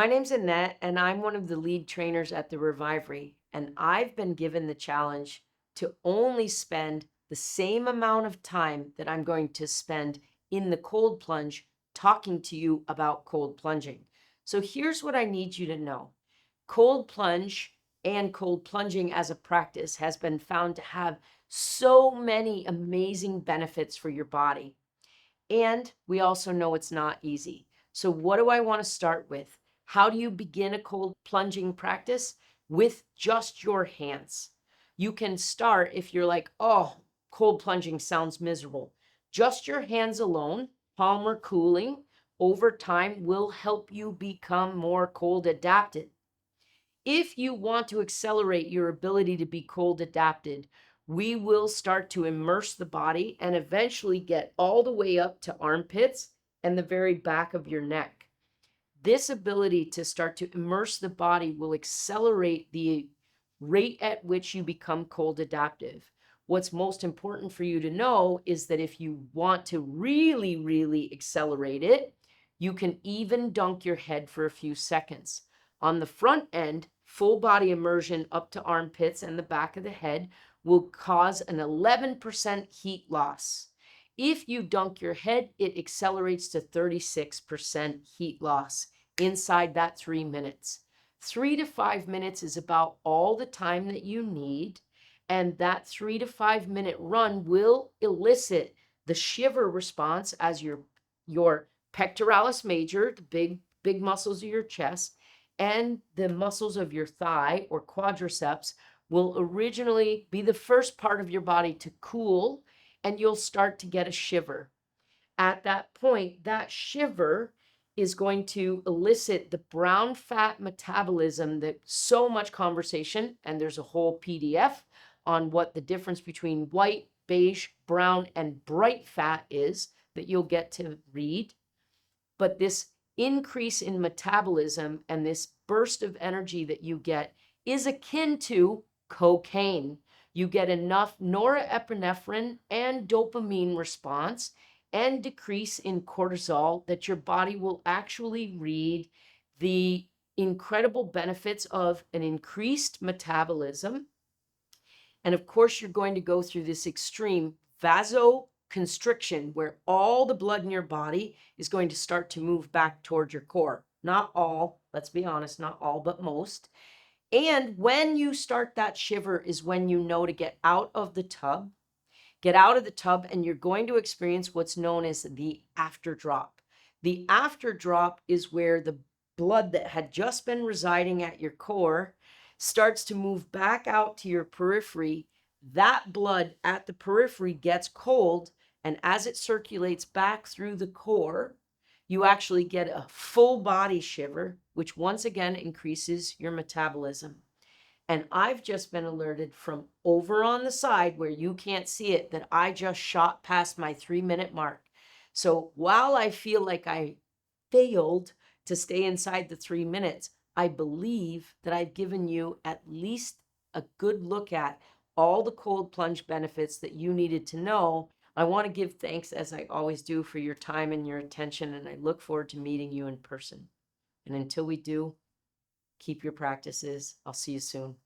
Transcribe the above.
My name's Annette, and I'm one of the lead trainers at the Revivery. And I've been given the challenge to only spend the same amount of time that I'm going to spend in the cold plunge talking to you about cold plunging. So here's what I need you to know. Cold plunge and cold plunging as a practice has been found to have so many amazing benefits for your body. And we also know it's not easy. So, what do I want to start with? How do you begin a cold plunging practice? With just your hands. You can start if you're like, oh, cold plunging sounds miserable. Just your hands alone, palm cooling, over time will help you become more cold adapted. If you want to accelerate your ability to be cold adapted, we will start to immerse the body and eventually get all the way up to armpits and the very back of your neck. This ability to start to immerse the body will accelerate the rate at which you become cold adaptive. What's most important for you to know is that if you want to really, really accelerate it, you can even dunk your head for a few seconds. On the front end, full body immersion up to armpits and the back of the head will cause an 11% heat loss. If you dunk your head, it accelerates to 36% heat loss inside that 3 minutes. 3 to 5 minutes is about all the time that you need. And that 3 to 5 minute run will elicit the shiver response as your pectoralis major, the big muscles of your chest, and the muscles of your thigh or quadriceps will originally be the first part of your body to cool, and you'll start to get a shiver. At that point, that shiver is going to elicit the brown fat metabolism that so much conversation, and there's a whole PDF on what the difference between white, beige, brown, and bright fat is that you'll get to read. But this increase in metabolism and this burst of energy that you get is akin to cocaine. You get enough norepinephrine and dopamine response and decrease in cortisol that your body will actually read the incredible benefits of an increased metabolism. And of course, you're going to go through this extreme vasoconstriction where all the blood in your body is going to start to move back toward your core. Not all, let's be honest, not all, but most. And when you start that shiver is when you know to get out of the tub. Get out of the tub, and you're going to experience what's known as the after drop. The after drop is where the blood that had just been residing at your core starts to move back out to your periphery. That blood at the periphery gets cold, and as it circulates back through the core, you actually get a full body shiver, which once again increases your metabolism. And I've just been alerted from over on the side where you can't see it that I just shot past my 3 minute mark. So while I feel like I failed to stay inside the 3 minutes, I believe that I've given you at least a good look at all the cold plunge benefits that you needed to know. I want to give thanks, as I always do, for your time and your attention, and I look forward to meeting you in person. And until we do, keep your practices. I'll see you soon.